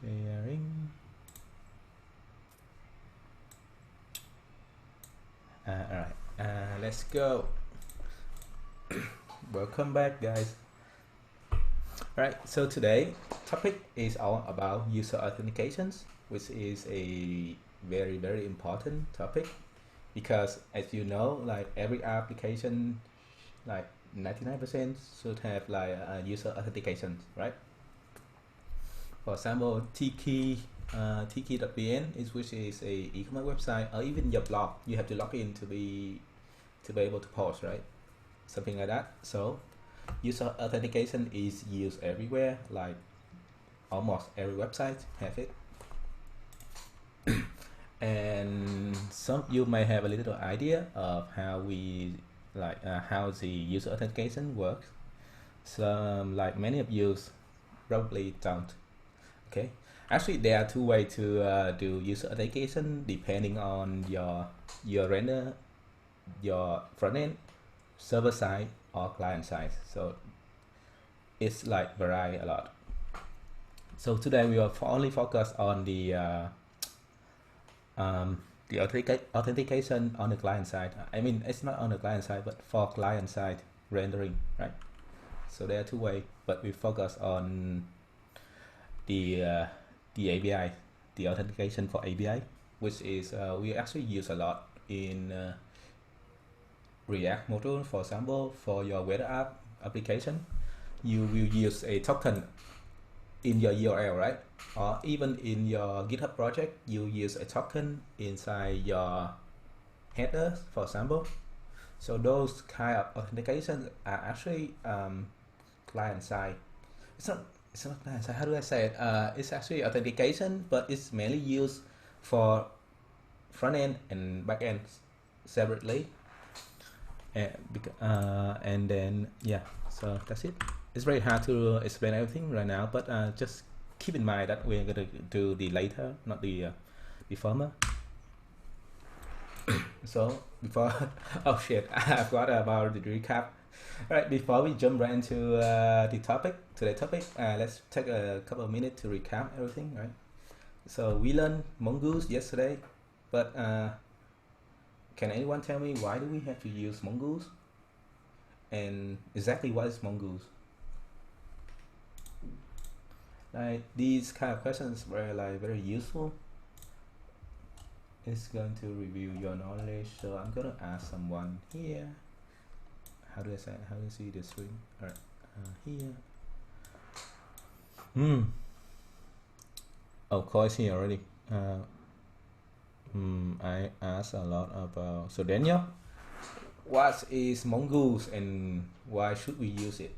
Sharing. All right, let's go. Welcome back, guys. All right, so today topic is all about user authentications, which is a very important topic because, as you know, like every application, like 99% should have like a user authentication, right? For example, Tiki, Tiki.vn is which is a e-commerce website, or even your blog. You have to log in to be able to post, right? Something like that. So user authentication is used everywhere, like almost every website have it. And some you may have a little idea of how we how the user authentication works. Some like many of you probably don't. Okay, actually there are two ways to do user authentication depending on your render, your front end, server side or client side. So it's like vary a lot. So today we will only focus on the authentication on the client side. I mean, it's not on the client side, but for client side rendering, right? So there are two ways, but we focus on the API, the authentication for API, which is we actually use a lot in React module. For example, for your web app application, you will use a token in your URL, right? Or even in your GitHub project, you use a token inside your headers, for example. So those kind of authentication are actually client side. It's not. It's not client side. How do I say it? It's actually authentication, but it's mainly used for front end and back end separately. And then yeah, so that's it. It's very hard to explain everything right now, but just keep in mind that we're gonna do the later, not the former. So before, oh shit, I forgot about the recap. All right, before we jump right into the topic, today's topic, let's take a couple of minutes to recap everything, right? So we learned mongoose yesterday, but can anyone tell me why do we have to use mongoose? And exactly what is mongoose? Like these kind of questions were like very useful. It's going to review your knowledge. So I'm gonna ask someone here. How do I say? How do you see the screen? All right, here. Of course, here already. I asked a lot about. So Daniel, what is mongoose and why should we use it?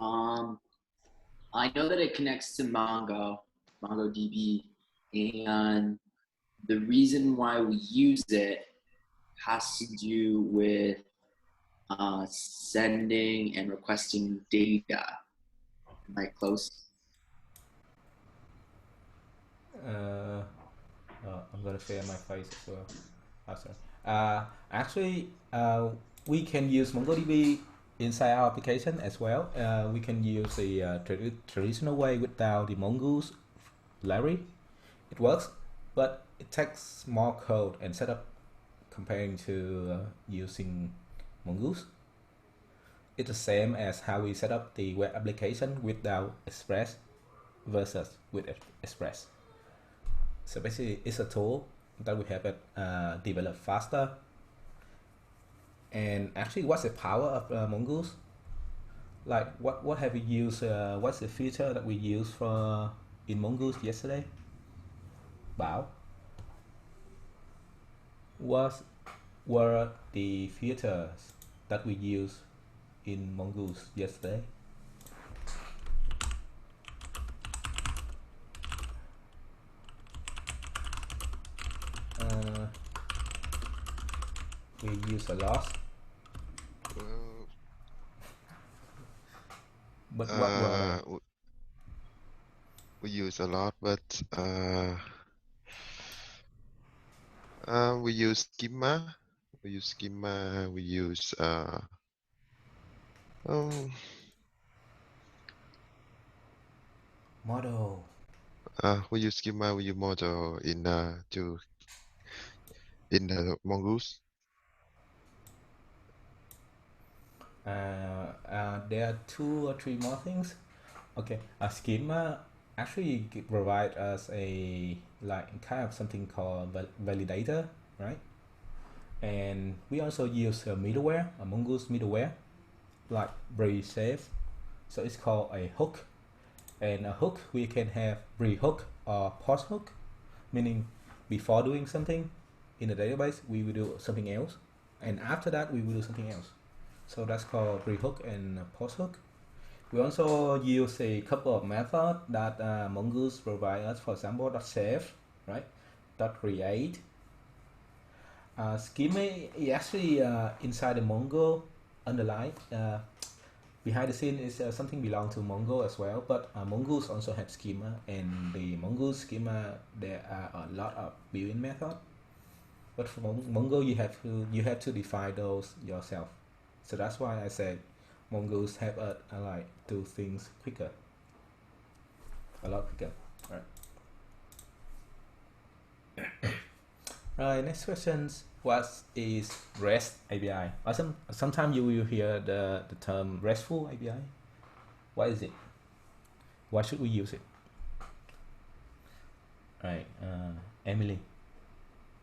I know that it connects to MongoDB, and the reason why we use it has to do with sending and requesting data. Am I close? I'm gonna share my face as well. Oh, sorry. Actually, we can use MongoDB inside our application as well. We can use the traditional way without the mongoose library. It works, but it takes more code and setup comparing to using mongoose. It's the same as how we set up the web application without Express versus with Express. So basically, it's a tool that we have it develop faster. And actually, what's the power of mongoose? Like, what have we used? What's the feature that we used for in mongoose yesterday? Bảo, what were the features that we used in mongoose yesterday? Uh, we use a lot, but what were they? We use a lot, but we use schema. We use schema. We use Model. We use schema, we use model in the mongoose. There are 2 or 3 more things. Okay, a schema actually provide us a like kind of something called validator, right? And we also use a middleware, a mongoose middleware, like pre-save. So it's called a hook. And a hook, we can have pre-hook or post-hook, meaning before doing something in the database, we will do something else, and after that, we will do something else. So that's called pre-hook and post-hook. We also use a couple of methods that Mongoose provide us. For example, .save, right? .create. Schema is actually inside the Mongo underlying. Behind the scene is something belong to Mongo as well, but Mongoose also have schema, and the Mongoose schema there are a lot of built-in method. But for Mongo, you have to define those yourself. So that's why I said Mongoose help us like do things quicker, a lot quicker. Right. Next questions. What is REST API? Or sometimes you will hear the term RESTful API. What is it? Why should we use it? Right. Emily.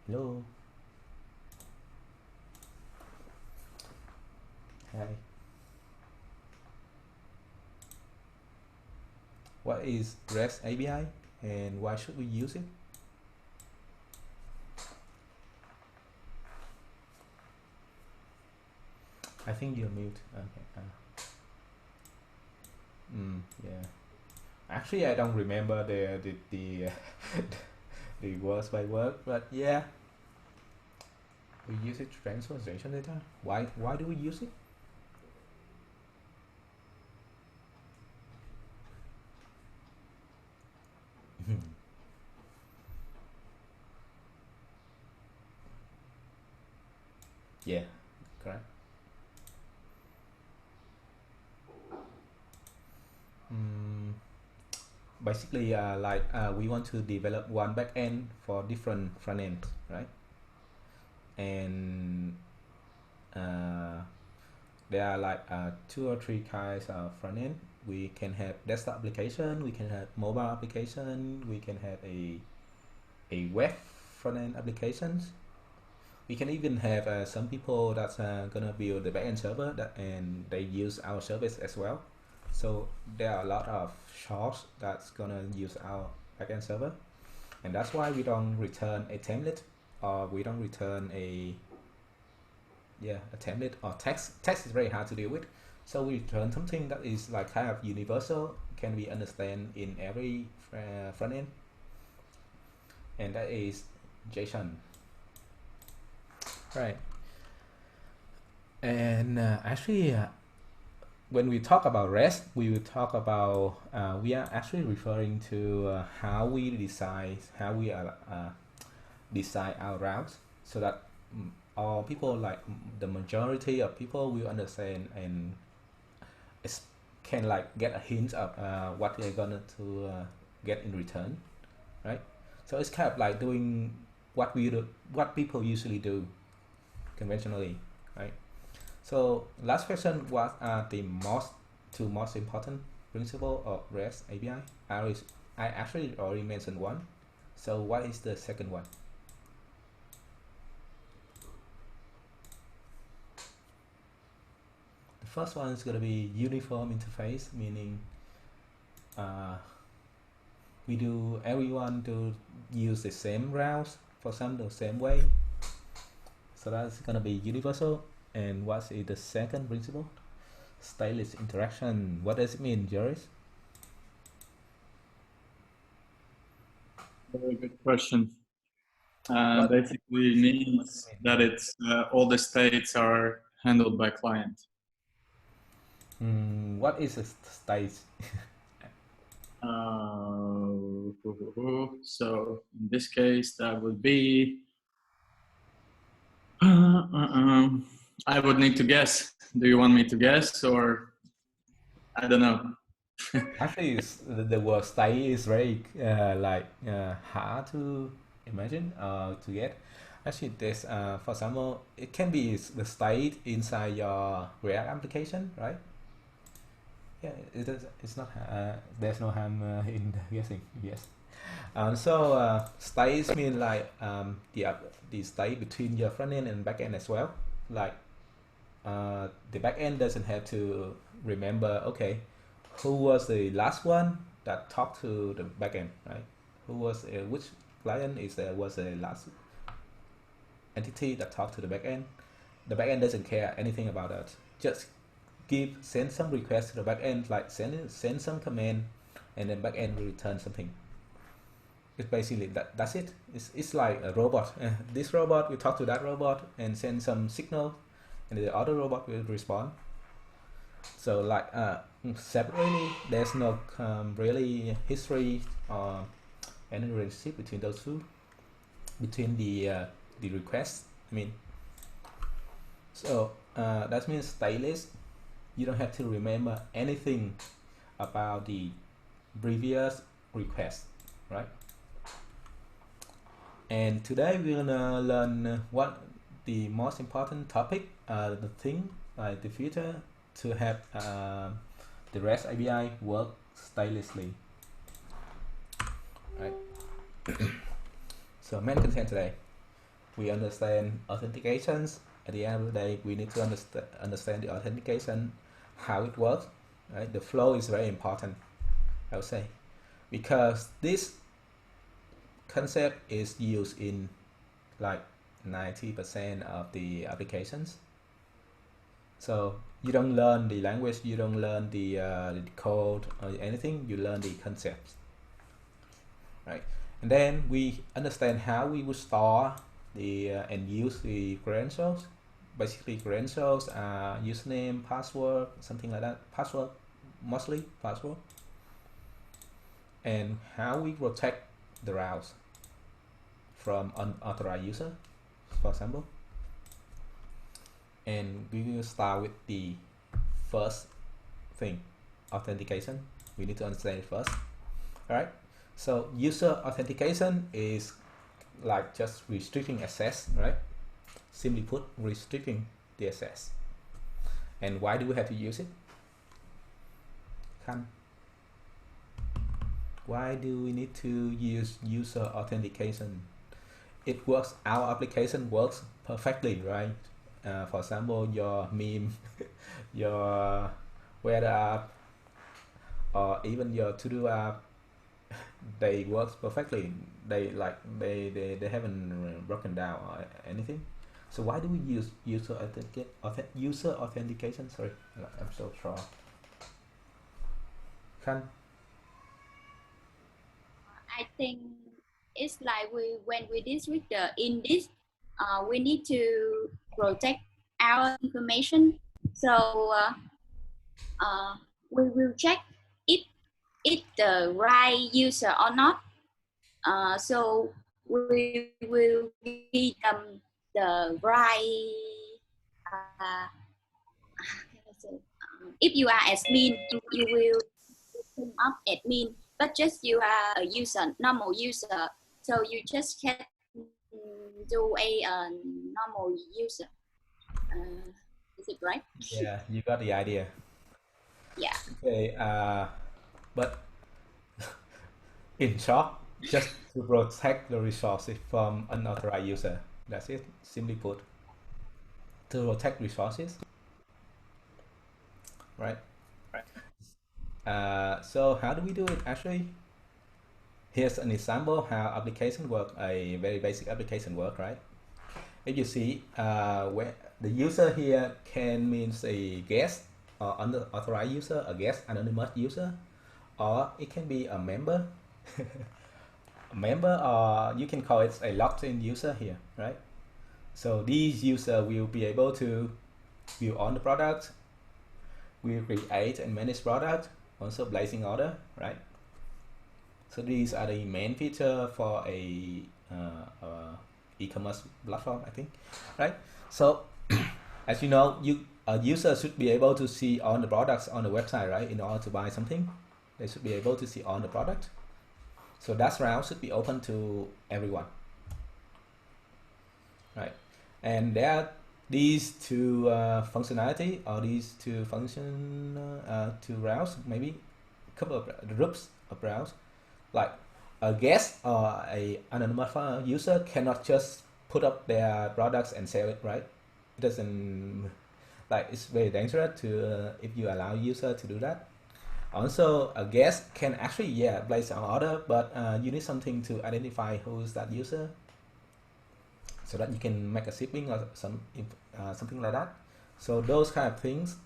Hello. Hi. What is REST API and why should we use it? I think you're mute. Okay. Yeah. Actually, I don't remember the the words by word, but yeah, we use it to transfer translation data. Why do we use it? Yeah, correct. Basically, we want to develop one backend for different front ends, right? And there are like 2 or 3 kinds of front end. We can have desktop application, we can have mobile application, we can have a web front end applications. We can even have some people that's gonna build the backend server and they use our service as well. So there are a lot of shops that's gonna use our backend server, and that's why we don't return a template, or we don't return a template or text. Text is very hard to deal with, so we return something that is like kind of universal, can be understand in every front end, and that is JSON. Right. And actually, when we talk about REST, we will talk about we are actually referring to how we design our routes, so that all people, like the majority of people, will understand and can like get a hint of what they're gonna to get in return, right? So it's kind of like doing what people usually do conventionally, right? So last question, what are the two most important principle of REST API? I actually already mentioned one. So what is the second one? The first one is going to be uniform interface, meaning everyone to use the same routes, for example, the same way. So that's going to be universal. And what is the second principle? Stateless interaction. What does it mean, Joris? Very good question. Basically means that it's all the states are handled by client. What is a state? So in this case, that would be. I would need to guess. Do you want me to guess, or I don't know? Actually, the word stay is very hard to imagine to get. Actually, there's for example, it can be the state inside your React application, right? Yeah, it is. It's not. There's no harm in guessing. Yes. States mean like the state between your front end and back end as well. Like the back end doesn't have to remember. Okay, who was the last one that talked to the back end, right? Who was which client was the last entity that talked to the back end? The back end doesn't care anything about that. Just send some request to the back end, like send some command, and then back end will return something. It's basically that's it. It's like a robot. This robot will talk to that robot and send some signal, and the other robot will respond. So like separately, there's no really history or any relationship between those two, between the requests. I mean, so that means stateless. You don't have to remember anything about the previous request, right? And today we're gonna learn what the most important topic, the thing, the future to have the REST API work statelessly, right? So main content today, we understand authentications. At the end of the day, we need to understand the authentication, how it works, right? The flow is very important, I would say, because this concept is used in like 90% of the applications. So you don't learn the language, you don't learn the code or anything, you learn the concepts, right? And then we understand how we would store and use the credentials. Basically, credentials are username, password, something like that. Password, mostly password. And how we protect the routes from unauthorized user, for example. And we will start with the first thing, authentication. We need to understand it first. All right. So user authentication is like just restricting access, right? Simply put, restricting the access. And why do we have to use it? Why do we need to use user authentication? It works. Our application works perfectly, right? For example, your meme, your weather app, or even your to-do app, they work perfectly. They haven't broken down or anything. So why do we use user authentication? Sorry, I'm so sure. I think it's like when we deal with in this, we need to protect our information. So we will check if it's the right user or not. So we will give them the right. If you are admin, you will turn up admin, but just you are a user, normal user, so you just can do a normal user. Is it right? Yeah, you got the idea. Yeah. Okay. But in short, just to protect the resources from unauthorized user. That's it. Simply put, to protect resources, right? So how do we do it? Actually, here's an example how application work. A very basic application work, right? If you see, where the user here can means a guest or unauthorized user, a guest, anonymous user, or it can be a member. A member, or you can call it a logged in user here, right? So these user will be able to view on the product, will create and manage product, also placing order, right? So these are the main feature for a e-commerce platform, I think, right? So as you know, a user should be able to see all the products on the website, right, in order to buy something. They should be able to see all the product. So that route should be open to everyone, right? And there are these two functionality, or these two two routes, maybe a couple of groups of routes. Like a guest or a anonymous user cannot just put up their products and sell it, right? It doesn't, like, it's very dangerous to if you allow user to do that. Also, a guest can actually place an order, but you need something to identify who's that user, so that you can make a shipping or something like that. So those kind of things,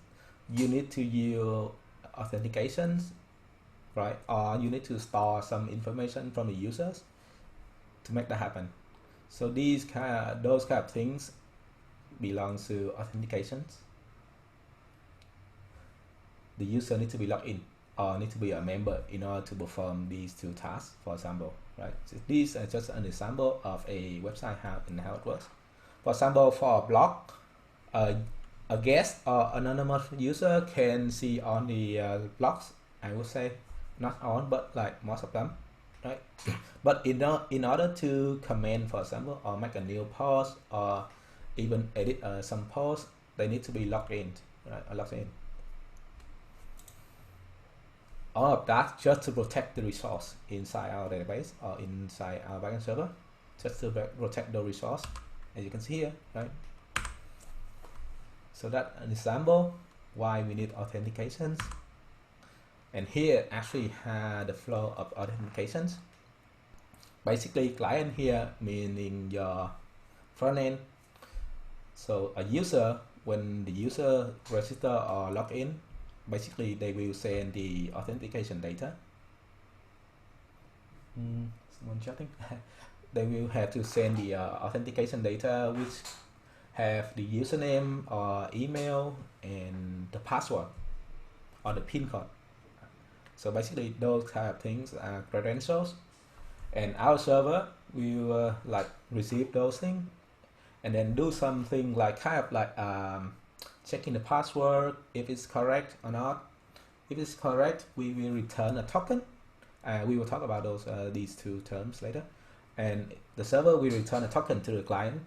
you need to use authentications, right? Or you need to store some information from the users to make that happen. So those kind of things belongs to authentications. The user needs to be logged in or need to be a member in order to perform these two tasks, for example, right? So these are just an example of a website how it works. For example, for a blog, a guest or anonymous user can see on the blogs, I would say, not all, but like most of them, right? But in order to comment, for example, or make a new post or even edit some posts, they need to be logged in, right? Or logged in. All of that just to protect the resource inside our database or inside our backend server, just to protect the resource, as you can see here, right? So that's an example why we need authentications. And here actually had the flow of authentications. Basically, client here meaning your front end. So a user, when the user register or log in, basically they will send the authentication data. Someone chatting. They will have to send the authentication data, which have the username or email and the password or the PIN code. So basically those kind of things are credentials, and our server will like receive those things and then do something like kind of like checking the password if it's correct or not. If it's correct, we will return a token. We will talk about these two terms later. And the server will return a token to the client.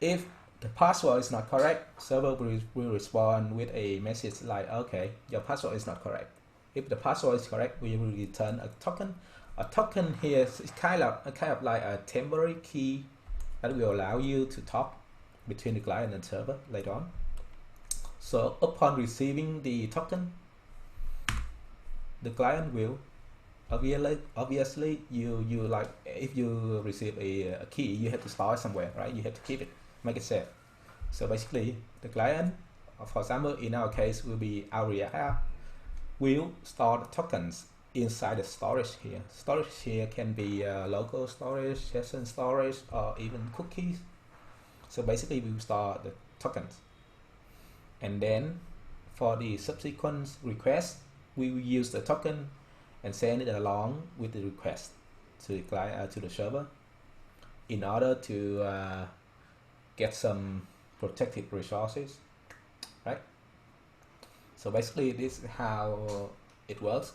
If the password is not correct, server will respond with a message like, okay, your password is not correct. If the password is correct, we will return a token. A token here is kind of like a temporary key that will allow you to talk between the client and server later on. So upon receiving the token, the client will obviously you like, if you receive a key, you have to store it somewhere, right? You have to keep it, make it safe. So basically the client, for example, in our case will be HighSierra app, will store the tokens inside the storage here. Storage here can be local storage, session storage, or even cookies. So basically we will store the tokens, and then for the subsequent request, we will use the token and send it along with the request to the client, to the server, in order to get some protected resources, right? So basically this is how it works.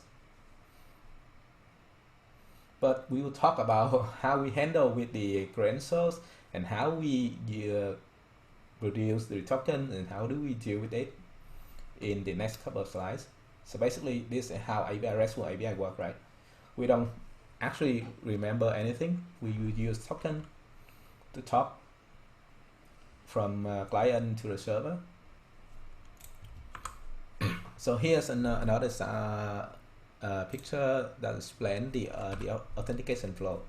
But we will talk about how we handle with the credentials and how we produce the token and how do we deal with it in the next couple of slides. So basically this is how RESTful API work, right? We don't actually remember anything. We will use token to talk from client to the server. So here's another picture that explains the authentication flow.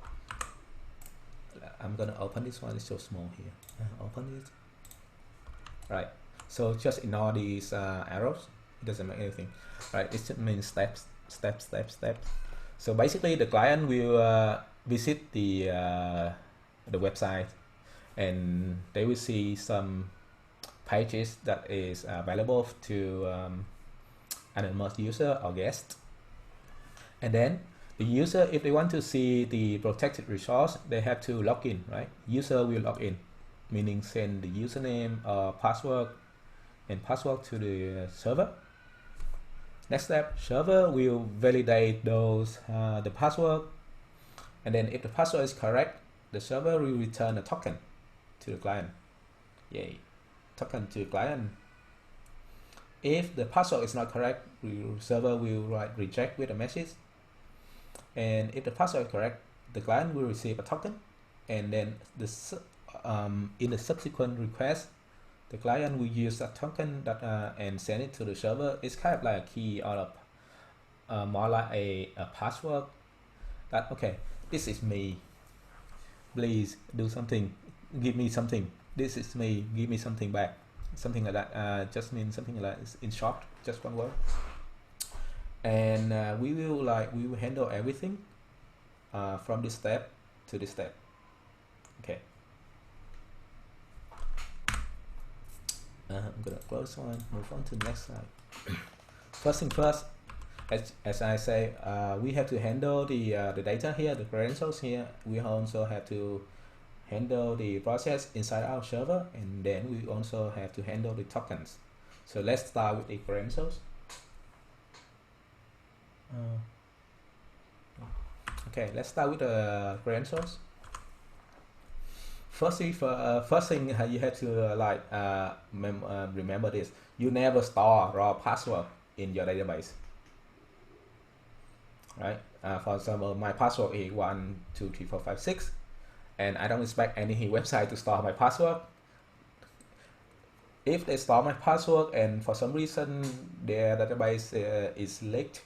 I'm gonna open this one. It's so small here. Open it. Right. So just ignore these arrows. It doesn't make anything. Right. It just means steps. So basically, the client will visit the website, and they will see some pages that is available to anonymous user or guest. And then the user, if they want to see the protected resource, they have to log in, right? User will log in, meaning send the username or password to the server. Next step, server will validate those the password, and then if the password is correct, the server will return a token to the client. Yay, token to the client. If the password is not correct, the server will reject with a message. And if the password is correct, the client will receive a token, and then in the subsequent request, the client will use that token that and send it to the server. It's kind of like a key or more like a password that, okay, this is me, please do something, give me something, this is me, give me something back, something like that. Just means something like that. In short, just one word. And we will handle everything from this step to this step. Okay. I'm gonna close one, move on to the next slide. First thing first, as I say, we have to handle the data here, the credentials here. We also have to handle the process inside our server, and then we also have to handle the tokens. So let's start with the credentials. Okay, let's start with the credentials. First thing you have to remember this: you never store raw password in your database, right? For example, my password is 1 2 3 4 5 6, and I don't expect any website to store my password. If they store my password and for some reason their database is leaked,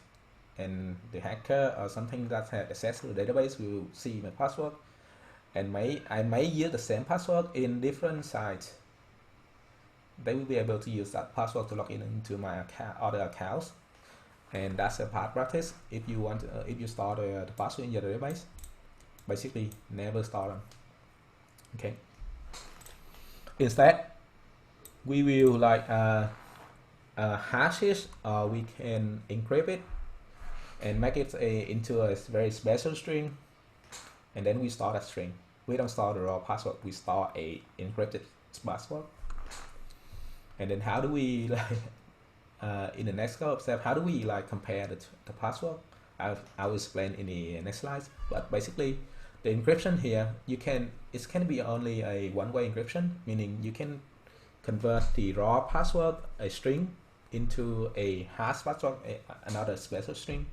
and the hacker or something that has access to the database will see my password, and I may use the same password in different sites, they will be able to use that password to log in into my other accounts, and that's a bad practice. If you want, if you store the password in your database, basically never store them. Okay. Instead, we will hash it, or we can encrypt it and make it into a very special string, and then we store that string. We don't store the raw password, we store a encrypted password. And then how do we in the next step, how do we compare the password? I will explain in the next slide. But basically, the encryption here, it can be only a one-way encryption, meaning you can convert the raw password, a string, into a hash password, another special string.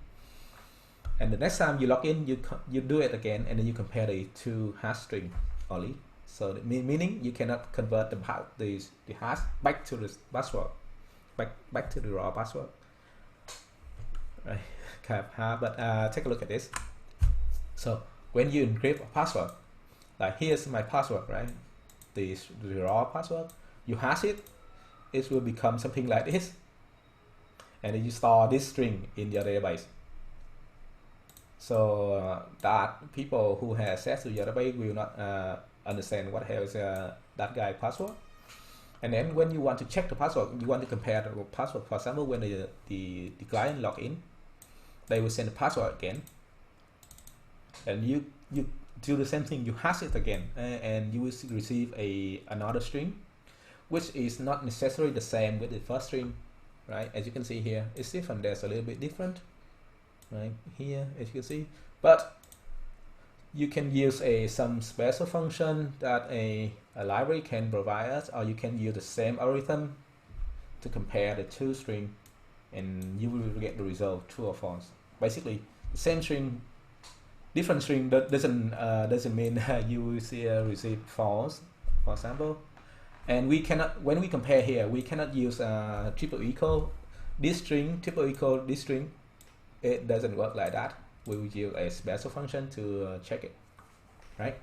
And the next time you log in, you do it again, and then you compare the two hash string only. So meaning you cannot convert the hash back to the password, back to the raw password. Right? Kind of hard, but take a look at this. So when you encrypt a password, like here's my password, right? The raw password. You hash it, it will become something like this, and then you store this string in your database. So that people who have access to your database will not understand what hell is that guy's password. And then when you want to check the password, you want to compare the password. For example, when the client log in, they will send the password again, and you do the same thing. You hash it again, and you will receive another string, which is not necessarily the same with the first string, right? As you can see here, it's different. There's a little bit different, right here, as you can see. But you can use some special function that a library can provide us, or you can use the same algorithm to compare the two strings, and you will get the result true or false. Basically, the same string, different string doesn't mean you will receive false, for example. And we cannot, when we compare here, we cannot use triple equal this string, triple equal this string. It doesn't work like that. We will use a special function to check it, right?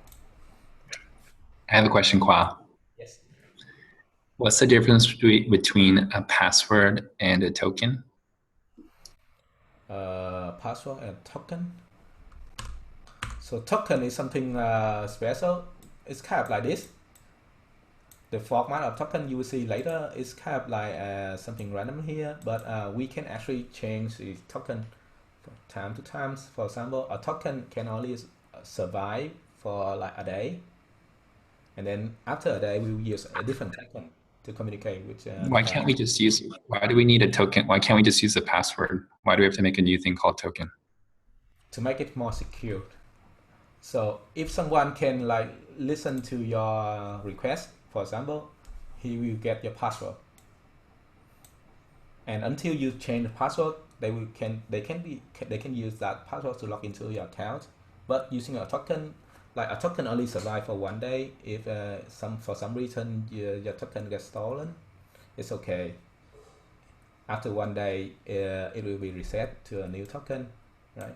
I have a question, Kwa. Yes. What's the difference between a password and a token? Password and token. So token is something special. It's kind of like this. The format of token you will see later is kind of like something random here, but we can actually change the token from time to time. For example, a token can only survive for like a day, and then after a day we will use a different token to communicate with. Why can't we just use? Why do we need a token? Why can't we just use the password? Why do we have to make a new thing called token? To make it more secure. So if someone can like listen to your request, for example, he will get your password. And until you change the password, they can use that password to log into your account. But using a token, like a token only survive for 1 day. If for some reason your token gets stolen, it's okay. After 1 day, it will be reset to a new token, right?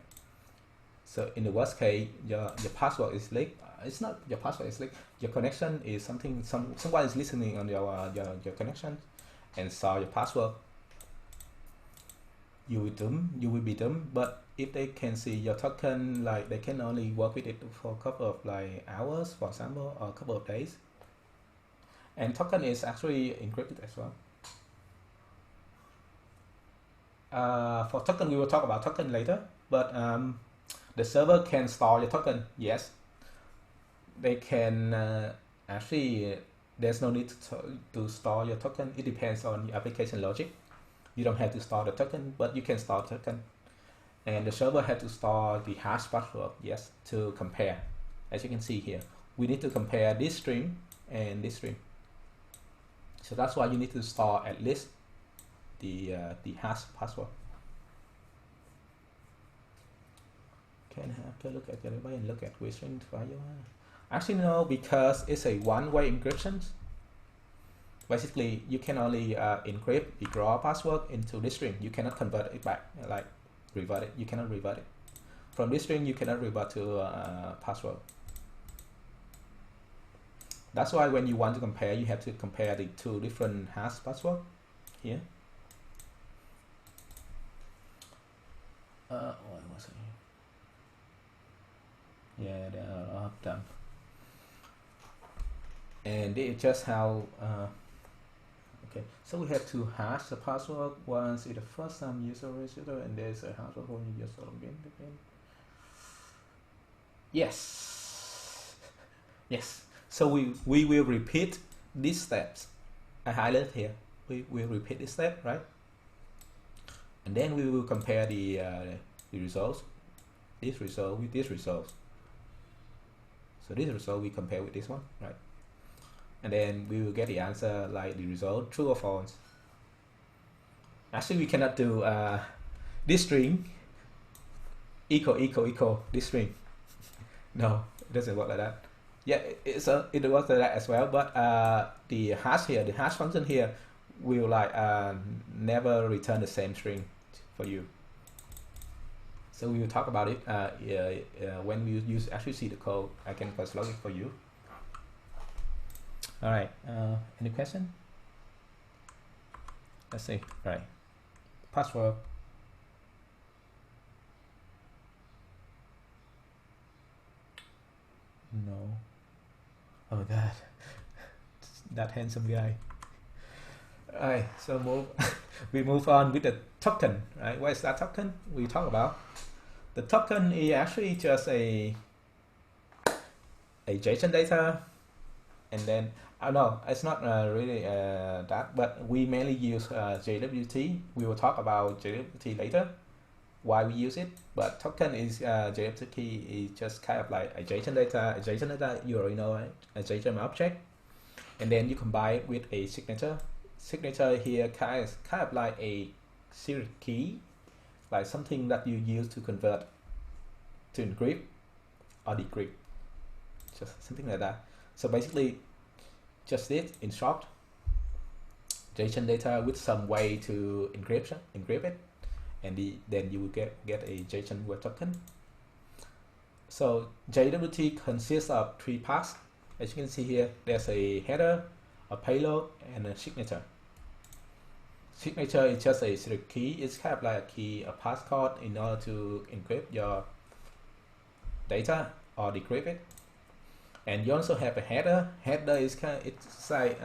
So in the worst case, your password is leaked. It's not your password is leaked. Your connection is something. Someone is listening on your connection and saw your password. You will be doomed. But if they can see your token, like they can only work with it for a couple of like hours, for example, or a couple of days. And token is actually encrypted as well. For token, we will talk about token later. But the server can store your token. Yes, they can. Actually, there's no need to store your token. It depends on your application logic. You don't have to store the token, but you can store the token. And the server has to store the hash password, yes, to compare. As you can see here, we need to compare this string and this string. So that's why you need to store at least the hash password. Can have a look at the way and look at which string value. Actually, no, because it's a one-way encryption. Basically, you can only encrypt the raw password into this string. You cannot convert it back, like revert it. You cannot revert it. From this string, you cannot revert to password. That's why when you want to compare, you have to compare the two different hash password here. What was it? Yeah, there are a lot of them. And it's just how. Okay, so we have to hash the password. Once is the first time user register, and there's a hash when you just login again. Yes, yes. So we will repeat these steps. I highlight here. We will repeat this step, right? And then we will compare the results. This result with this result. So this result we compare with this one, right? And then we will get the answer like the result true or false. Actually, we cannot do this string equal this string. No, it doesn't work like that. Yeah, it works like that as well. But the hash here, the hash function here, will like never return the same string for you. So we will talk about it when we actually see the code. I can first log it for you. All right, any question? Let's see. All right, password. No. Oh my God, that handsome guy. All right, so we move on with the token. Right, what is that token we talk about? The token is actually just a JSON data, and then no, it's not really that, but we mainly use JWT. We will talk about JWT later, why we use it. But token is JWT is just kind of like a JSON data. A JSON data, you already know, right? A JSON object, and then you combine it with a signature. Signature here kind of like a secret key, like something that you use to convert, to encrypt or decrypt, just something like that. So basically, just this in short, JSON data with some way to encrypt it, and then you will get a JSON web token. So JWT consists of 3 parts. As you can see here, there's a header, a payload, and a signature. Signature is just a secret key. It's kind of like a key, a passcode in order to encrypt your data or decrypt it. And you also have a header. Header is it's like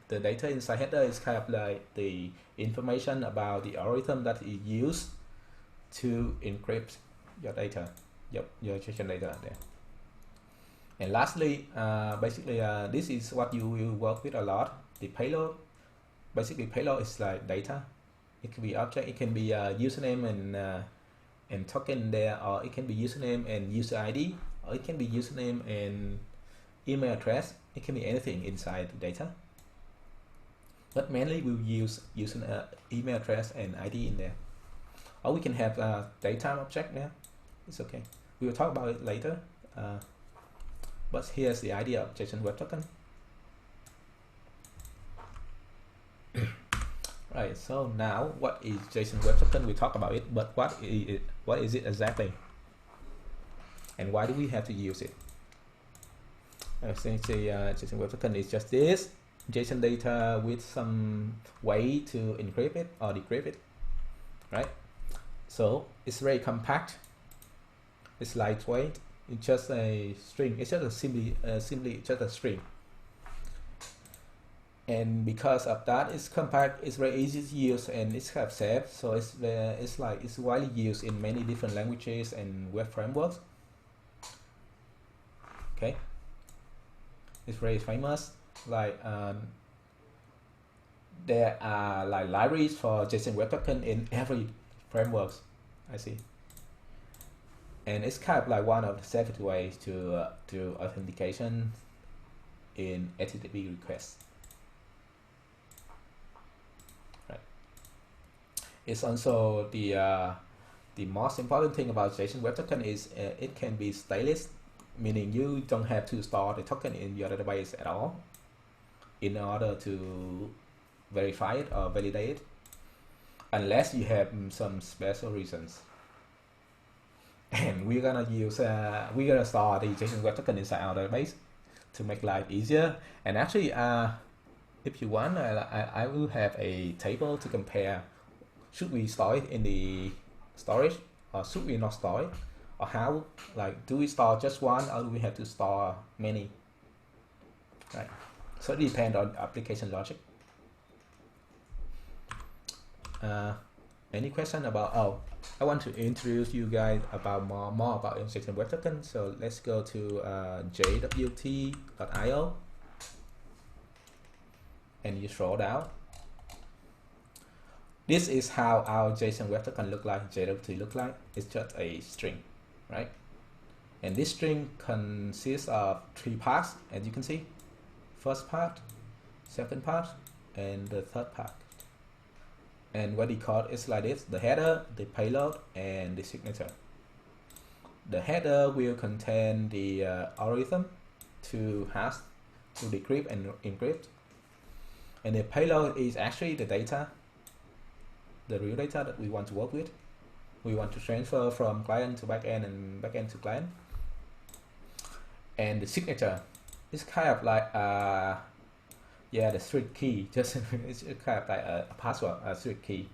the data inside header is kind of like the information about the algorithm that is used to encrypt your data, your JSON data there. And lastly, basically, this is what you will work with a lot. The payload. Basically, payload is like data. It can be object. It can be username and token there, or it can be username and user ID, or it can be username and email address. It can be anything inside the data. But mainly we'll use email address and ID in there. Or we can have a daytime object there. It's okay. We will talk about it later. But here's the idea of JSON Web Token. Right. So now, what is JSON Web Token? We talk about it, but what is it exactly? And why do we have to use it? Essentially, JSON Web Token is just this JSON data with some way to encrypt it or decrypt it, right? So it's very compact. It's lightweight. It's just a string. It's just a simply just a string. And because of that, it's compact. It's very easy to use, and it's kind of safe. So it's widely used in many different languages and web frameworks. Okay. It's very famous. Like there are like libraries for JSON Web Token in every framework. I see. And it's kind of like one of the safest ways to do authentication in HTTP requests. Right. It's also the most important thing about JSON Web Token is it can be stateless, meaning you don't have to store the token in your database at all in order to verify it or validate it, unless you have some special reasons. And we're gonna store the JSON Web Token inside our database to make life easier. And actually, if you want, I will have a table to compare. Should we store it in the storage, or should we not store it, or how? Like, do we store just one, or do we have to store many? Right. So it depends on application logic. Any question about? Oh, I want to introduce you guys about more about JSON Web Token. So let's go to jwt.io, and you scroll down. This is how our JSON Web Token look like. JWT look like. It's just a string, right? And this string consists of 3 parts, as you can see. First part, second part, and the third part. And what the code is like this: the header, the payload, and the signature. The header will contain the algorithm to hash, to decrypt and encrypt. And the payload is actually the data, the real data that we want to work with. We want to transfer from client to backend and backend to client. And the signature is kind of like the secret key. Just it's kind of like a password, a secret key.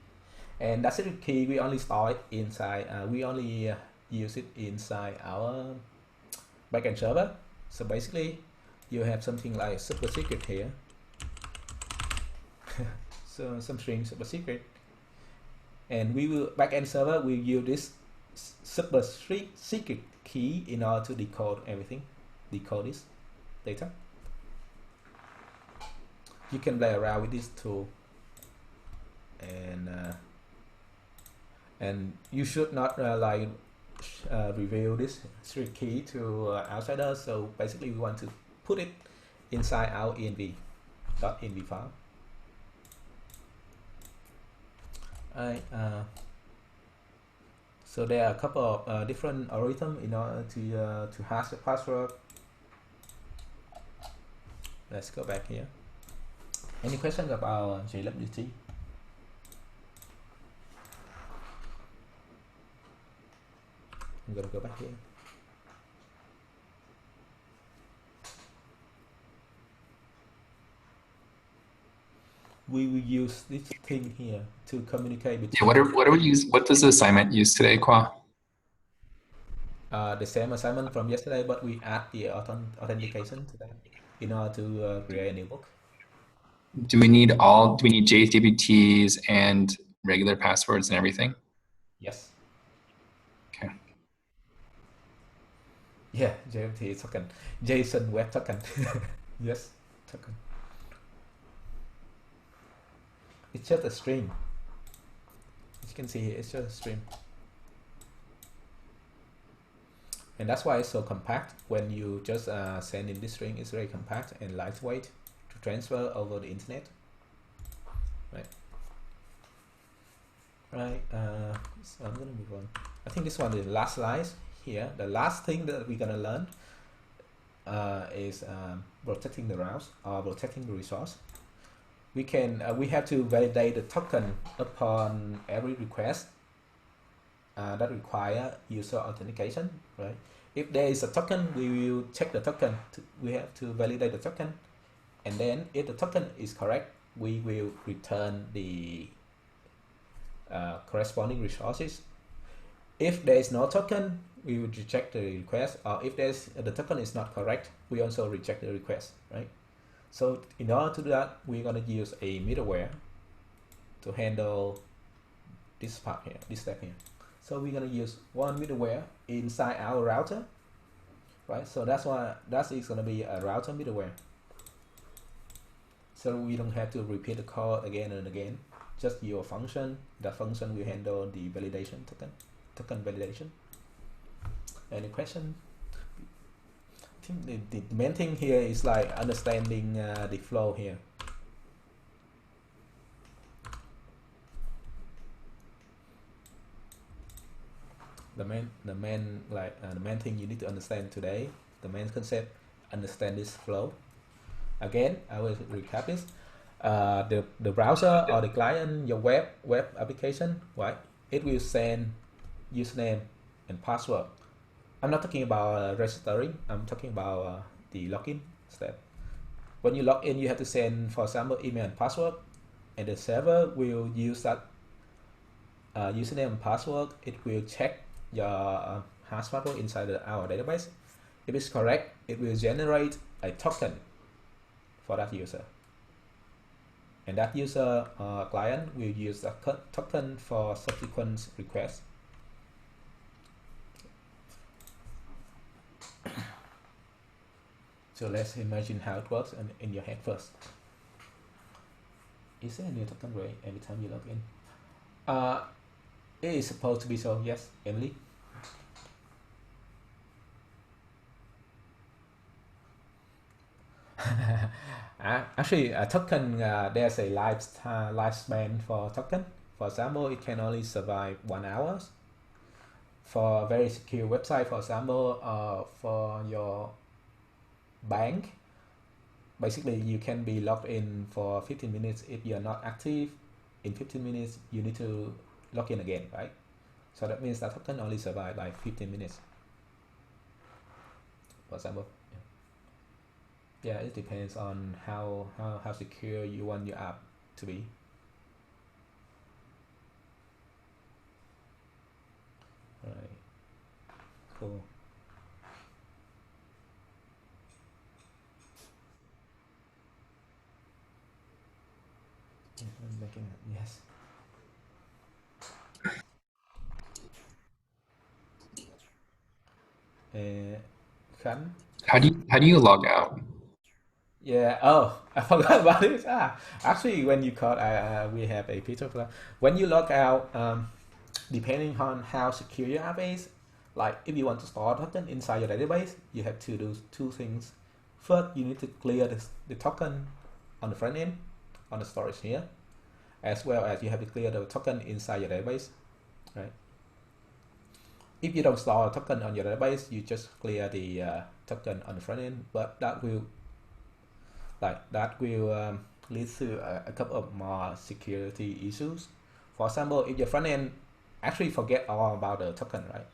And that secret key we only store it inside. We only use it inside our backend server. So basically, you have something like super secret here. So some string super secret. And we will backend server will use this super secret key in order to decode everything, decode this data. You can play around with this tool, and you should not reveal this secret key to outsiders. So basically, we want to put it inside our env file. So there are a couple of different algorithms in order to hash the password. Let's go back here. Any questions about JWT? I'm gonna go back here. We will use this thing here to communicate between. Yeah, what does the assignment use today, Kwa? The same assignment from yesterday, but we add the authentication today in order to create a new book. Do we need JWTs and regular passwords and everything? Yes. Okay. Yeah, JWT token, JSON Web Token. Yes, token. It's just a string. As you can see here, it's just a string. And that's why it's so compact. When you just send in this string, it's very compact and lightweight to transfer over the internet. Right. Right. So I'm gonna move on. I think this one is the last slide here. The last thing that we're gonna learn is protecting the routes or protecting the resource. We have to validate the token upon every request that require user authentication, right? If there is a token, we will check the token. We have to validate the token, and then if the token is correct, we will return the corresponding resources. If there is no token, we will reject the request, or if the token is not correct, we also reject the request, right? So in order to do that, we're gonna use a middleware to handle this part here, this step here. So we're gonna use one middleware inside our router, right? So that is gonna be a router middleware. So we don't have to repeat the code again and again. Just your function. That function will handle the validation token validation. Any question? I think the main thing here is like understanding the flow here. The main thing you need to understand today, the main concept, understand this flow. Again, I will recap this. The browser or the client, your web application, right? It will send username and password. I'm not talking about registering. I'm talking about the login step. When you log in, you have to send, for example, email and password, and the server will use that username and password. It will check your hash password inside our database. If it's correct, it will generate a token for that user, and that user client will use that token for subsequent requests. So let's imagine how it works in your head first. Is there a new token rate every time you log in? It is supposed to be so, yes, Emily. Actually, a token, there's a lifespan for token. For example, it can only survive 1 hour. For very secure website, for example, for your bank, basically you can be logged in for 15 minutes. If you're not active in 15 minutes, you need to log in again, right? So that means that token only survive like 15 minutes, for example. Yeah, it depends on how secure you want your app to be. Right. Cool. I'm making it, yes. Khan? How do you log out? Yeah. Oh, I forgot about it. Actually, when you call, we have a feature for that. When you log out, depending on how secure your app is, like if you want to store a token inside your database, you have to do two things. First, you need to clear the token on the front end, on the storage here, as well as you have to clear the token inside your database, right? If you don't store a token on your database, you just clear the token on the front end, but that will lead to a couple of more security issues. For example, if your front end actually forget all about the token, right?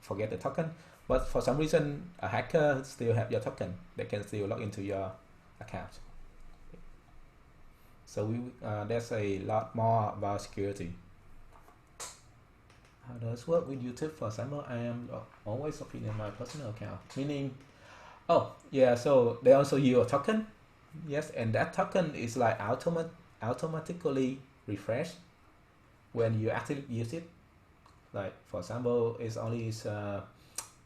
Forget the token, but for some reason a hacker still have your token. They can still log into your account. So there's a lot more about security. How does it work with YouTube? For example, I am always logging in my personal account, meaning, oh yeah, so they also use a token. Yes, and that token is like automatically refreshed when you actually use it. Like for example, it's only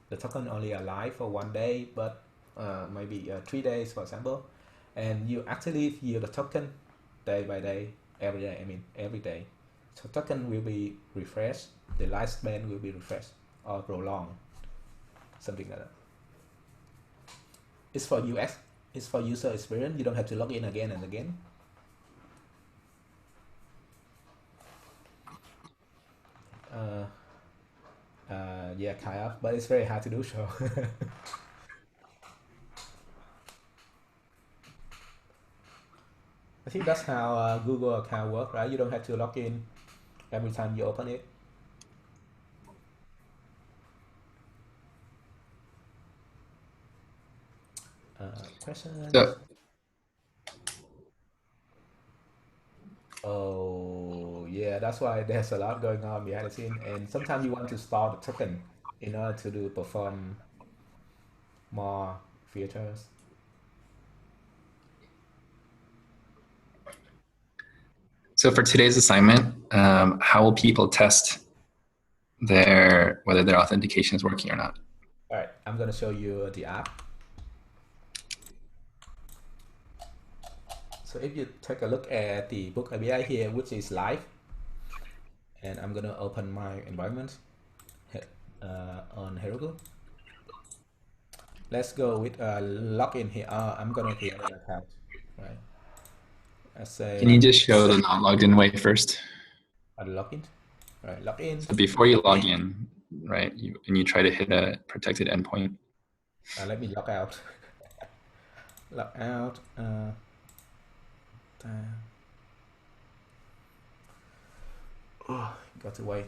the token only alive for 1 day, but maybe 3 days, for example, and you actually use the token day by day, every day. I mean every day. So token will be refreshed, the lifespan will be refreshed or prolonged, something like that. It's for UX, it's for user experience. You don't have to log in again and again. Yeah, kind of, but it's very hard to do so. I think that's how Google account works, right? You don't have to log in every time you open it. Questions? So, oh, yeah, that's why there's a lot going on behind the scene. And sometimes you want to store the token in order to perform more features. so for today's assignment, how will people test whether their authentication is working or not? All right, I'm going to show you the app. So if you take a look at the book API here, which is live, and I'm going to open my environment on Heroku. Let's go with login here. I'm going to create an account, right? I say, Can you just show the not logged in way first? login. All right, login. So before you log in, right, and you try to hit a protected endpoint. Let me log out. Log out. Oh, got to wait.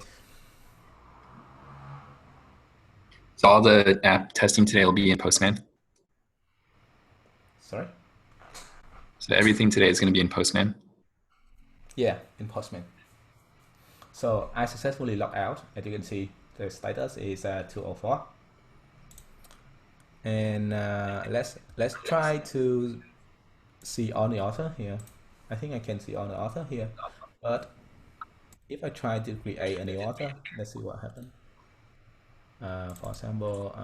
So all the app testing today will be in Postman. Sorry? So everything today is going to be in Postman. Yeah, in Postman. So I successfully logged out. As you can see, the status is 204. And let's try to see all the author here. I think I can see all the author here. But if I try to create a new author, let's see what happens. For example,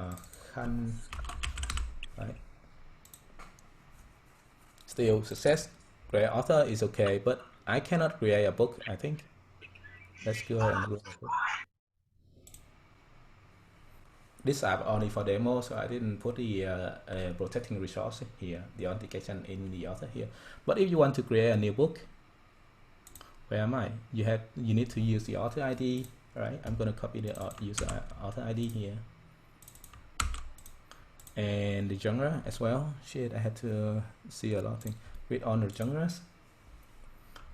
Khan, right? Still success. Create author is okay, but I cannot create a book, I think. Let's go ahead and create a book. This app only for demo, so I didn't put the protecting resource here, the authentication in the author here. But if you want to create a new book, where am I? You need to use the author ID, right? I'm going to copy the user author ID here, and the genre as well. Shit, I had to see a lot of things. Read on the genres.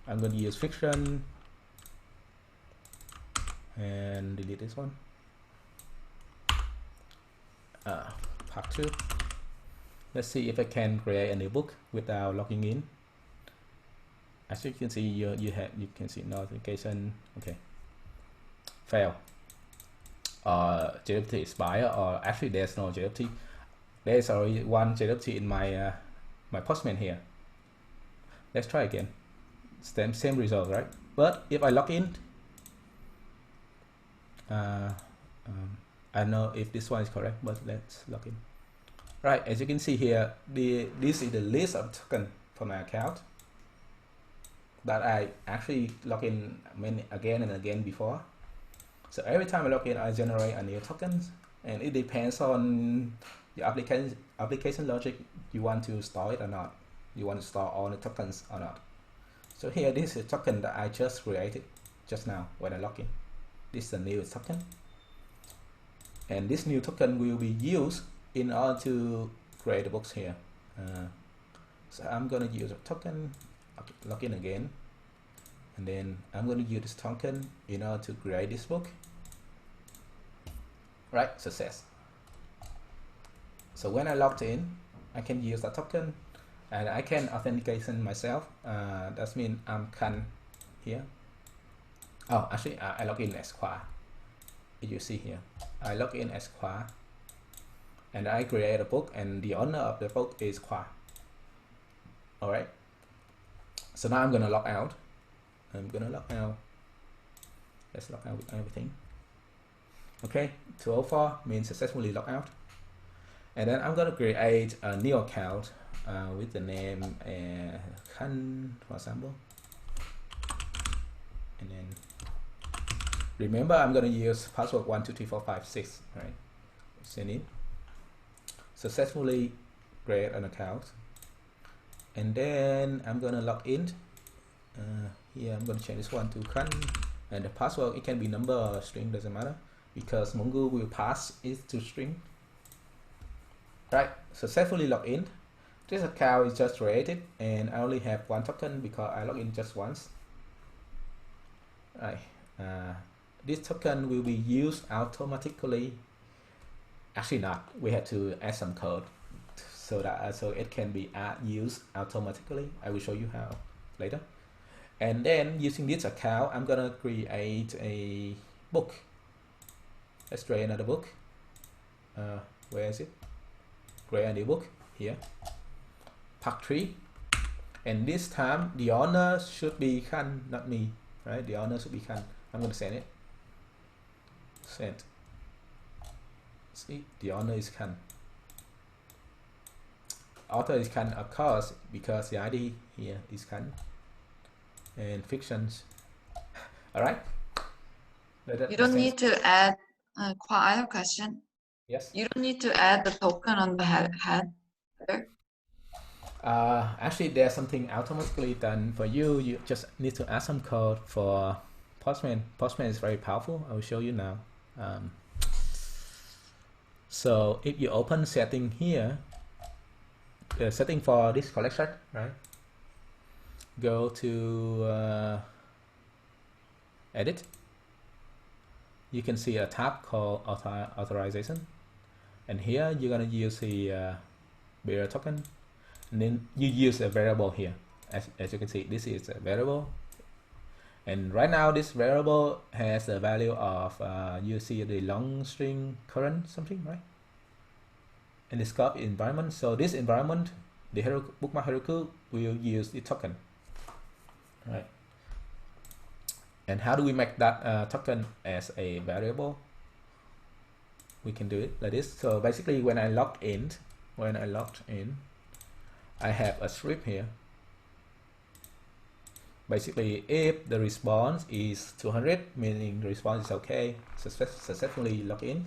I'm going to use fiction and delete this one. Part 2. Let's see if I can create a new book without logging in. As you can see, you can see notification. Okay, fail. JWT expire, or actually there's no JWT. There's already one JWT in my my Postman here. Let's try again. Same result, right? But if I log in, I don't know if this one is correct, but let's log in. Right, as you can see here, this is the list of tokens for my account that I actually log in again and again before. So every time I log in, I generate a new token, and it depends on the application logic. You want to store it or not? You want to store all the tokens or not? So here, this is a token that I just created just now when I log in. This is a new token, and this new token will be used in order to create the books here. So I'm going to use a token, okay, log in again, and then I'm going to use this token in order to create this book. Right, success. So when I logged in, I can use that token, and I can authentication myself. That means I'm Khan here. Oh, actually, I log in as Kwa. You see here, I log in as Kwa, and I create a book, and the owner of the book is Kwa. All right. So now I'm gonna log out. Let's log out with everything. Okay, 204 means successfully logged out. And then I'm gonna create a new account with the name Khan, for example. And then remember, I'm gonna use password 123456, right? Send in. Successfully create an account. And then I'm gonna log in. Here I'm gonna change this one to Khan, and the password, it can be number or string, doesn't matter, because Mongo will pass it to string. Right, successfully logged in. This account is just created, and I only have one token because I logged in just once. Right, this token will be used automatically. Actually not, we have to add some code so that so it can be used automatically. I will show you how later. And then using this account, I'm gonna create a book. Let's create another book. Where is it? Create a new book here. Part 3. And this time the owner should be Khan, not me. Right? The owner should be Khan. I'm gonna send it. Send. See, the owner is Khan. Author is Khan, of course, because the ID here is Khan. And fictions. All right. You don't need to add. I have a question. Yes. You don't need to add the token on the head. Actually, there's something automatically done for you. You just need to add some code for Postman. Postman is very powerful. I will show you now. So if you open setting here, setting for this collection, right? Go to edit. You can see a tab called authorization, and here you're gonna use the bearer token, and then you use a variable here. As you can see, this is a variable, and right now this variable has a value of you see the long string current something, right? And the scope environment. So this environment, the bookmark hierarchy, will use the token. Right. And how do we make that token as a variable? We can do it like this. So basically, when I logged in, I have a script here. Basically, if the response is 200, meaning the response is okay, successfully logged in,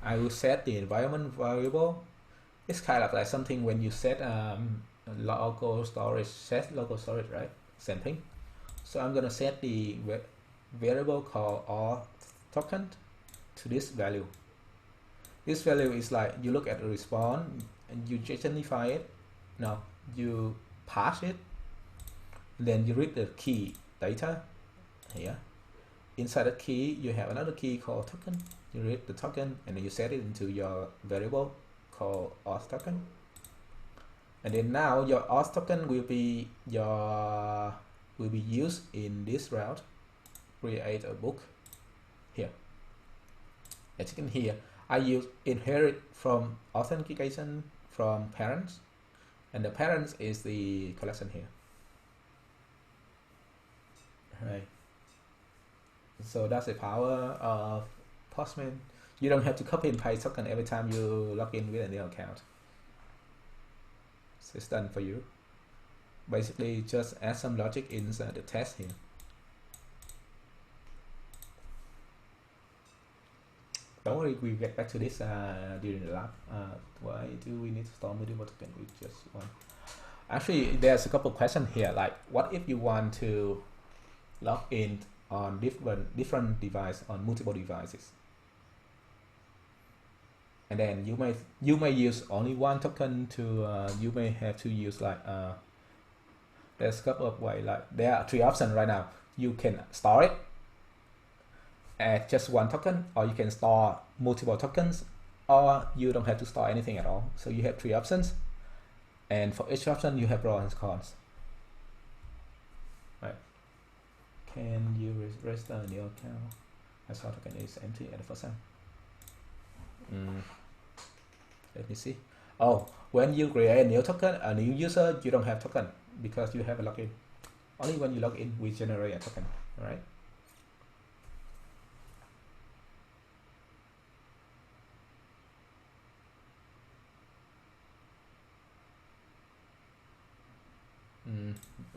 I will set the environment variable. It's kind of like something when you set local storage, right? Same thing. So I'm gonna set the variable called auth token to this value. This value is like you look at the response and you justify it. No, you pass it. Then you read the key data here. Inside the key, you have another key called token. You read the token and then you set it into your variable called auth token. And then now your auth token will be used in this route. Create a book here. As you can hear, I use inherit from authentication from parents, and the parents is the collection here. Right. So that's the power of Postman. You don't have to copy and paste token every time you log in with a new account. So it's done for you. Basically, just add some logic inside the test here. Don't worry, we get back to this during the lab. Why do we need to store multiple tokens with just one? Actually, there's a couple questions here, like what if you want to log in on different device, on multiple devices, and then you may use only one token to you may have to use like there's a couple of ways, like there are 3 options right now. You can store it at just one token, or you can store multiple tokens, or you don't have to store anything at all. So you have 3 options, and for each option you have pros and cons. Right. Can you register a new account? I saw token is empty at the first time. Let me see. Oh, when you create a new token, a new user, you don't have token because you have a login. Only when you log in, we generate a token. All right.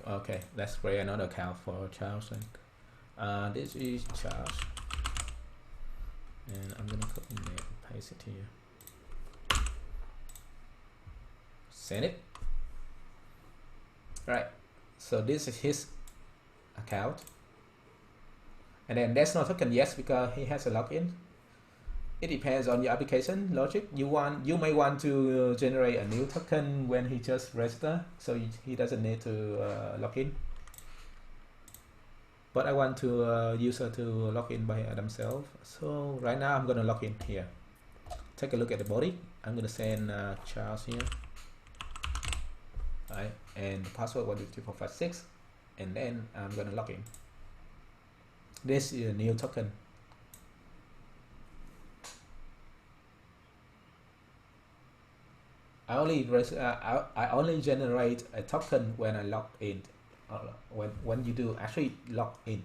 Okay, let's create another account for Charles. And this is Charles, and I'm gonna copy and paste it here. Send it. Right. So this is his account, and then there's no token, yes, because he has a login. It depends on your application logic. You may want to generate a new token when he just register, so he doesn't need to log in. But I want to user to log in by themselves. So right now I'm gonna log in here. Take a look at the body. I'm gonna send Charles here. Right, and the password 123456, and then I'm gonna log in. This is a new token. I only generate a token when I log in. When you do actually log in.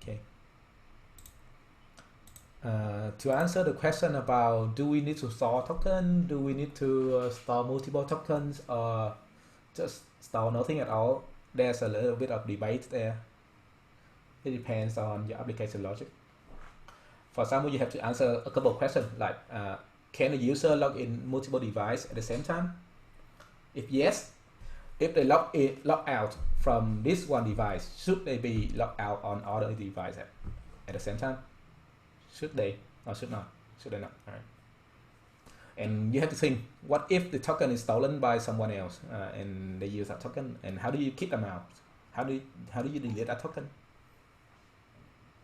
Okay. To answer the question about do we need to store token, do we need to store multiple tokens, or just store nothing at all, there's a little bit of debate there. It depends on your application logic. For example, you have to answer a couple of questions like, can a user log in multiple devices at the same time? If yes, if they log out from this one device, should they be logged out on other devices at the same time? Should they or should not? Should they not? All right. And you have to think, what if the token is stolen by someone else and they use that token, and how do you kick them out? How do you delete that token?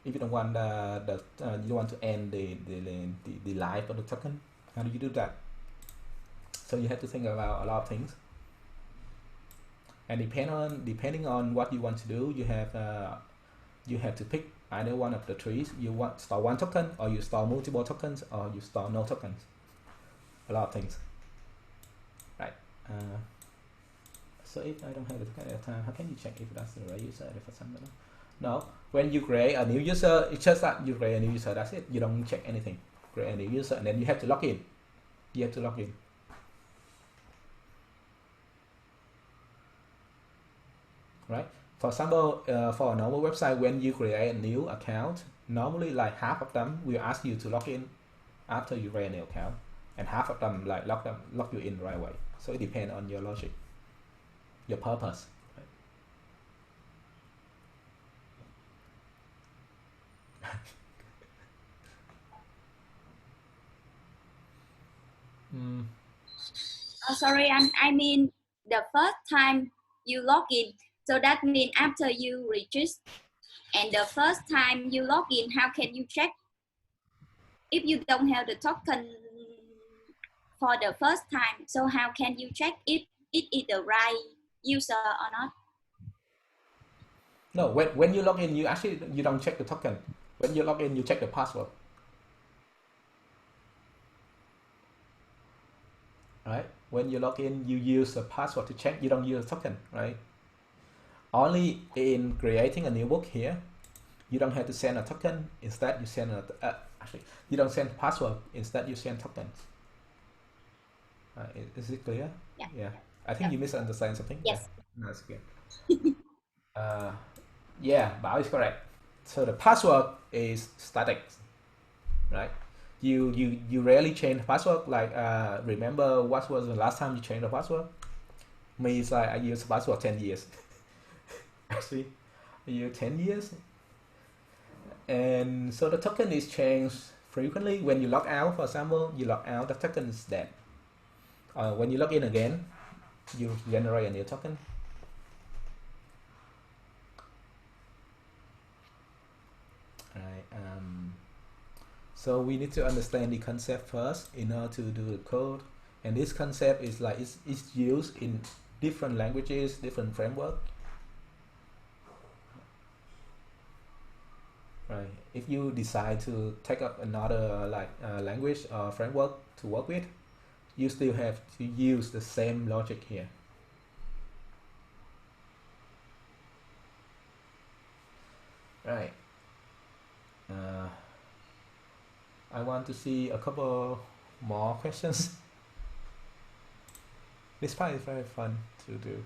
If you don't want you want to end the life of the token, how do you do that? So you have to think about a lot of things, and depending on what you want to do, you have to pick either one of the three. You want store one token, or you store multiple tokens, or you store no tokens. A lot of things, right? So if I don't have the token at the time, how can you check if that's the right user for example? No, when you create a new user, it's just that you create a new user, that's it. You don't check anything. Create a new user, and then you have to log in. You have to log in. Right? For example, for a normal website, when you create a new account, normally like half of them will ask you to log in after you create a new account, and half of them like log you in right away. So it depends on your logic, your purpose. Oh, sorry, I mean the first time you log in. So that means after you register and the first time you log in, how can you check if you don't have the token for the first time? So how can you check if it is the right user or not? No, when you log in, you don't check the token. When you log in, you check the password. Right? When you log in, you use a password to check. You don't use a token, right? Only in creating a new book here, you don't have to send a token. Instead, you send actually, you don't send password. Instead, you send tokens. Is it clear? Yeah. Yeah. I think you misunderstand something. Yes. Yeah. That's good. Yeah, Bao is correct. So the password is static, right? You rarely change the password. Like remember what was the last time you changed the password? Me is like I use the password 10 years. Actually, I use 10 years. And so the token is changed frequently. When you log out, for example, you log out, the token is dead. When you log in again, you generate a new token. Right. So we need to understand the concept first in order to do the code. And this concept is like it's used in different languages, different framework. Right. If you decide to take up another language or framework to work with, you still have to use the same logic here. Right. I want to see a couple more questions. This part is very fun to do.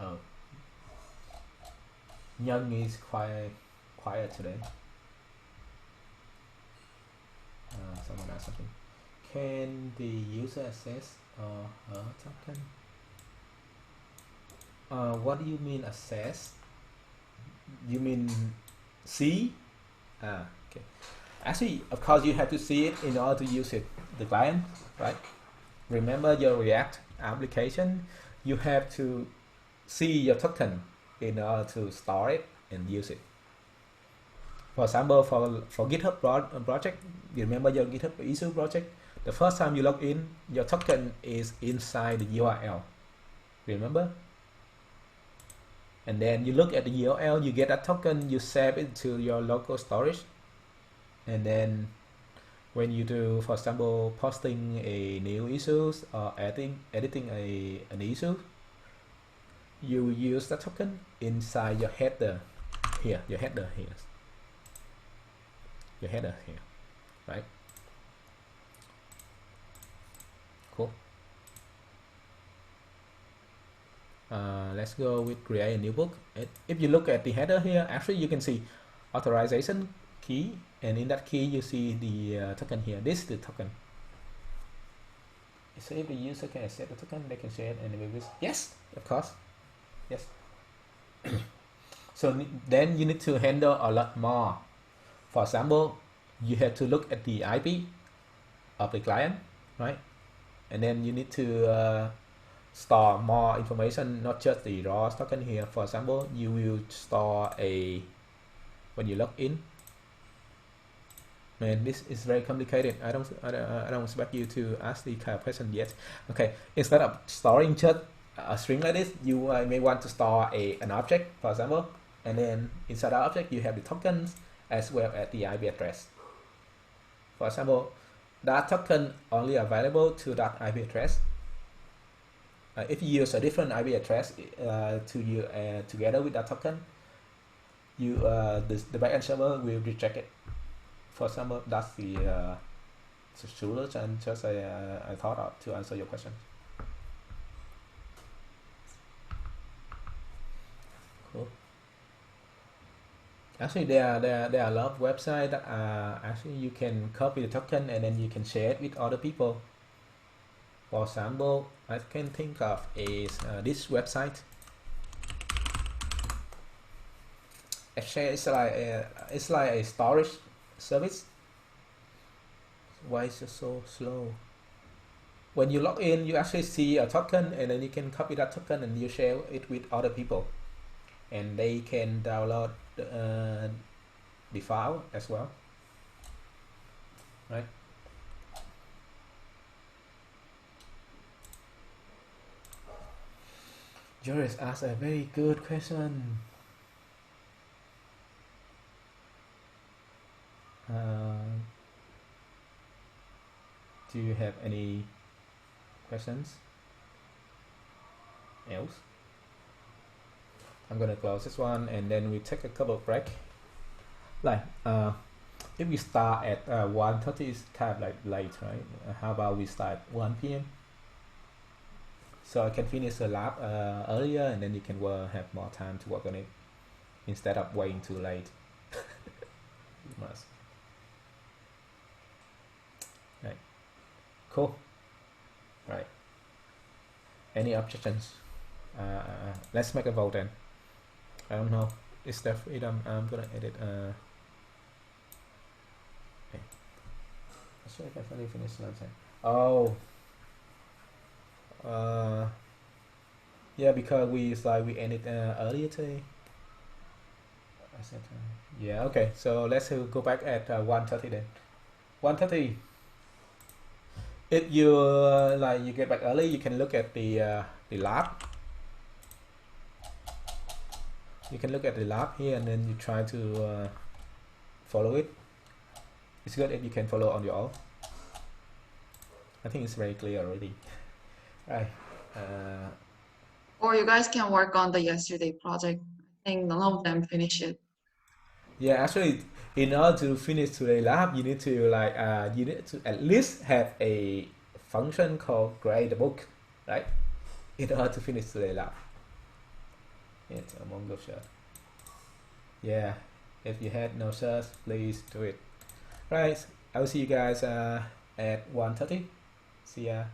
Oh, Young is quiet today. Someone asked something. Can the user access her token? What do you mean access? You mean see? Okay. Actually, of course, you have to see it in order to use it. The client, right? Remember your React application, you have to see your token in order to store it and use it. For example, for GitHub project, you remember your GitHub issue project. The first time you log in, your token is inside the URL. Remember? And then you look at the URL, you get that token, you save it to your local storage. And then when you do, for example, posting a new issues or editing an issue, you use the token inside your header here, your header here, right? Cool. Let's go with create a new book. If you look at the header here, actually you can see authorization key, and in that key you see the token here. This is the token. So if the user can accept the token, they can share it and review this. Yes, of course. Yes. So then you need to handle a lot more. For example, you have to look at the IP of the client, right? And then you need to store more information, not just the raw token here. For example, you will store when you log in. Man, this is very complicated. I don't expect you to ask the kind of question yet. Okay, instead of storing just a string like this, you may want to store an object, for example, and then inside the object you have the tokens as well as the IP address. For example, that token only available to that IP address. If you use a different IP address together with that token, the backend server will reject it. For example, that's the solution just I thought of to answer your question. Cool. Actually, there are a lot of websites that actually you can copy the token and then you can share it with other people. For example, I can think of is this website. Actually, it's like a storage service. Why is it so slow? When you log in, you actually see a token, and then you can copy that token and you share it with other people, and they can download the file as well, right? Joris asked a very good question. Do you have any questions else? I'm gonna close this one and then we take a couple of break. Like if we start at 1:30, it's kind of like late, right? How about we start 1 p.m. so I can finish the lab earlier, and then you can have more time to work on it instead of waiting too late. You must. Right. Cool. Right. Any objections? Let's make a vote then. I don't know. Is there freedom? I'm gonna edit. Okay. Let's see if I finally finish the time. Oh. Yeah, because we ended earlier today. I said, yeah. Okay. So let's go back at 1:30 then. 1:30. If you you get back early, you can look at the lab. You can look at the lab here, and then you try to follow it. It's good if you can follow on your own. I think it's very clear already. Right. Or you guys can work on the yesterday project. I think none of them finish it. Yeah, actually, in order to finish today's lab, you need to at least have a function called grade the book, right? In order to finish today's lab. It's a Mongo share. Yeah, if you had no shares, please do it. Right, I will see you guys at 1:30. See ya.